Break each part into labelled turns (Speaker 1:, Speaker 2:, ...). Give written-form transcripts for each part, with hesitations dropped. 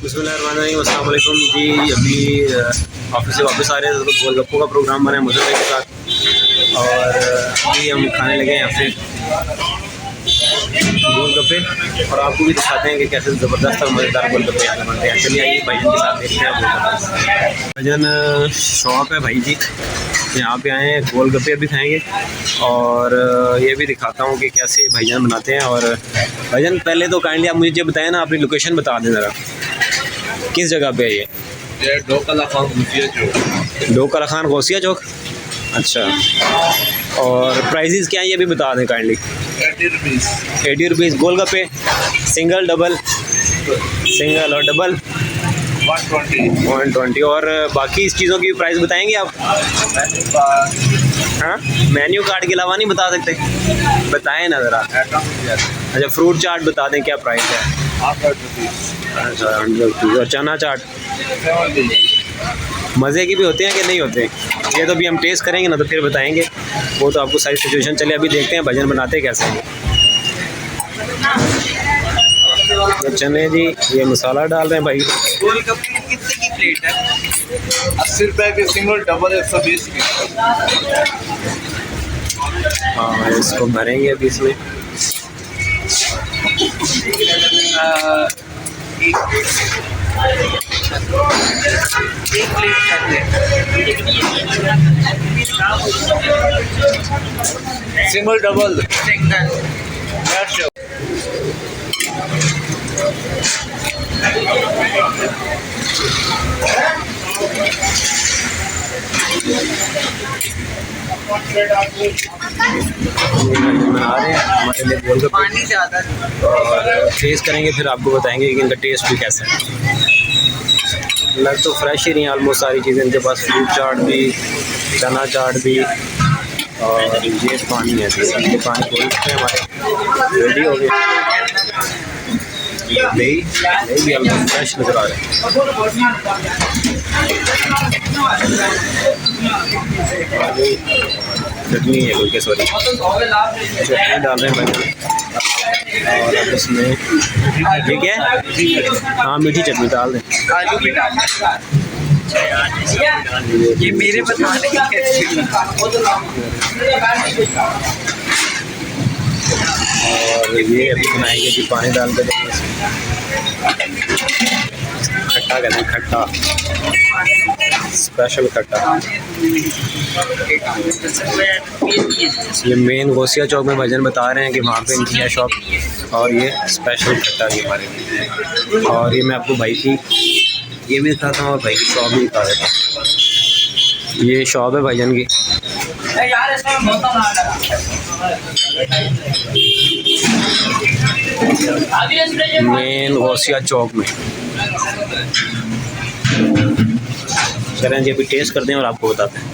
Speaker 1: बिस्मिल्लाहिर्रहमानिर्रहीम, अस्सलाम वालेकुम जी। अभी ऑफिस से वापस आ रहे हैं तो गोलगप्पों का प्रोग्राम बना है मुझे के साथ, और अभी हम खाने लगे हैं यहाँ पे गोलगप्पे, और आपको भी दिखाते हैं कि कैसे ज़बरदस्त और मज़ेदार गोलगप्पे यहाँ पे बनते हैं। चलिए आइए भाईजान के साथ देखते हैं। भाईजान शॉप है भाई जी, यहाँ पे आए हैं, गोलगप्पे भी खाएंगे और ये भी दिखाता हूँ कि कैसे भाईजान बनाते हैं। और भाईजान पहले तो काइंडली आप मुझे बताएं ना, अपनी लोकेशन बता दें ज़रा, किस जगह पे है ये?
Speaker 2: डोकला खान गौसिया चौक।
Speaker 1: डोकला खान गौसिया चौक, अच्छा। और प्राइजेज़ क्या है ये भी बता दें काइंडली। 80 रुपीज़ गोलगप्पे, सिंगल डबल, सिंगल और डबल 120। और बाकी इस चीज़ों की प्राइस बताएंगे आप? हाँ, मेन्यू कार्ड के अलावा नहीं बता सकते? बताएं ना ज़रा। अच्छा, फ्रूट चाट बता दें क्या प्राइस है? अच्छा 100 रुपीज़। और चना चाट मज़े की भी होते हैं कि नहीं होते? ये तो अभी हम टेस्ट करेंगे ना तो फिर बताएंगे, वो तो आपको सारी सिचुएशन। चलिए अभी देखते हैं भजन बनाते कैसे हैं। तो चने जी ये मसाला डाल रहे हैं भाई।
Speaker 2: गोलगप्पे कितने की प्लेट है? 80 रुपए के सिंगल, डबल 120 की।
Speaker 1: हाँ, इसको भरेंगे अभी इसमें।
Speaker 2: एक प्लेट करते हैं सिंगल, डबल सिंगल।
Speaker 1: बना रहे हैं हमारे लिए गोलगप्पे,
Speaker 2: पानी ज़्यादा
Speaker 1: और टेस्ट करेंगे फिर आपको बताएंगे कि इनका टेस्ट भी कैसा है। लग तो फ्रेश ही नहीं ऑलमोस्ट सारी चीज़ें इनके पास, फ्रूट चाट भी, चना चाट भी, और ये पानी है। ये पानी गोलगप्पे हमारे रेडी हो गए। दही भी ऑलमोस्ट फ्रेश नज़र आ रहा है। चटनी है बोल के, सॉरी चटनी डाल रहे हैं भाई। और अब इसमें ये क्या है? हाँ, मीठी चटनी डाल दें।
Speaker 2: आलू भी डाल। ये मेरे बताने की कैसे।
Speaker 1: और ये अभी बनाएंगे जी, पानी डाल के देंगे खट्टा, कहते हैं खट्टा, स्पेशल खट्टा। ये मेन गौसिया चौक में भजन बता रहे हैं कि वहाँ पे इनकी है शॉप, और ये स्पेशल खट्टा भी हमारे लिए। और ये मैं आपको भाई की ये भी दिखाता हूँ और भाई की शॉप भी दिखा देता हूँ। ये शॉप है भाईजान की। मेन गौसिया चौक में। चलें जी अभी टेस्ट करते हैं और आपको बताते हैं।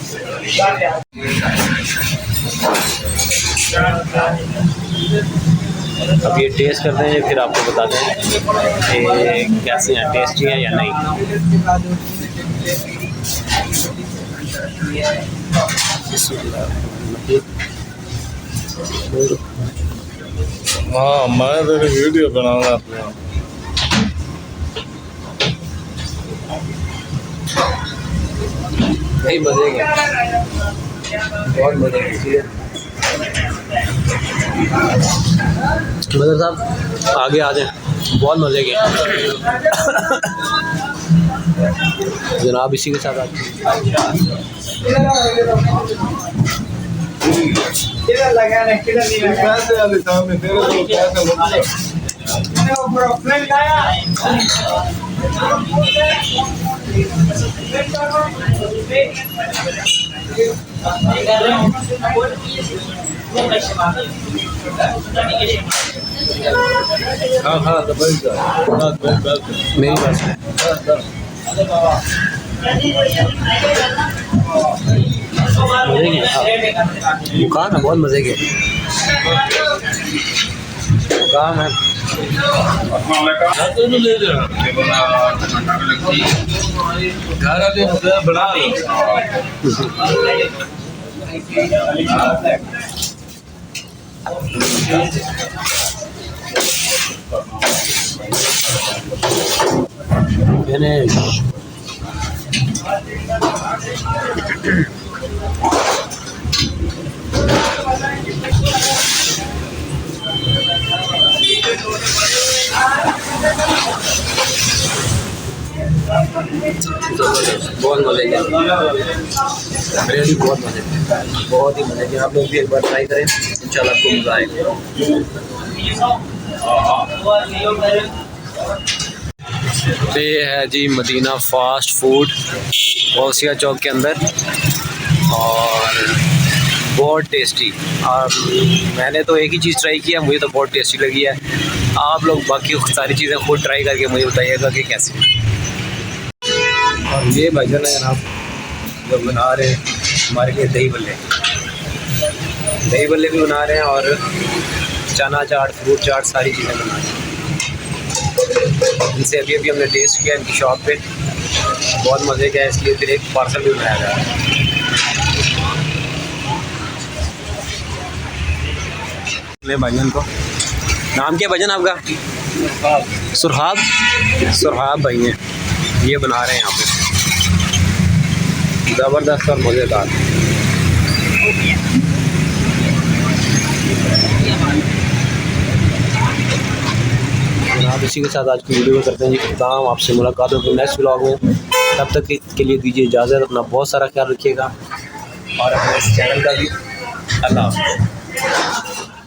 Speaker 1: अब ये टेस्ट करते हैं फिर आपको बताते हैं कि कैसे हैं, टेस्टी है या नहीं।
Speaker 2: हाँ, मैं तो वीडियो बनाऊंगा अपने।
Speaker 1: नहीं मजे के, बहुत मजे के। मदर साहब आगे आ जाएं, बहुत मजे के। जनाब इसी के साथ आते हैं।
Speaker 2: हाँ हाँ,
Speaker 1: मेरी बात दुकान है, बहुत मजे के दुकान है।
Speaker 2: घर बना
Speaker 1: फिनिश। बहुत मजे के रियली बहुत मजे, बहुत ही मजे के। आप लोग भी एक बार ट्राई करें, इंशाल्लाह आपको मज़ा आएगा। ये है जी मदीना फास्ट फूड गौसिया चौक के अंदर, और बहुत टेस्टी। और मैंने तो एक ही चीज़ ट्राई किया, मुझे तो बहुत टेस्टी लगी है। आप लोग बाकी सारी चीज़ें खुद ट्राई करके मुझे बताइएगा कि कैसी। और ये भाईजान है जनाब जो बना रहे हैं हमारे लिए दही बल्ले भी बना रहे हैं, और चना चाट, फ्रूट चाट, सारी चीज़ें बना रहे हैं। इनसे अभी हमने टेस्ट किया इनकी शॉप पे, बहुत मज़े का है, इसलिए फिर एक पार्सल भी बनाया गया है। भाईजान को नाम क्या भाईजान आपका? सुरहाब भाई हैं, ये बना रहे हैं यहाँ पे, ज़बरदस्त और मज़ेदार। जनाब इसी के साथ आज की वीडियो को करते हैं जी खत्म। आपसे मुलाकात होगी नेक्स्ट व्लॉग में, तब तक के लिए दीजिए इजाज़त। अपना बहुत सारा ख्याल रखिएगा और अपने इस चैनल का भी। अल्लाह हाफ़िज़।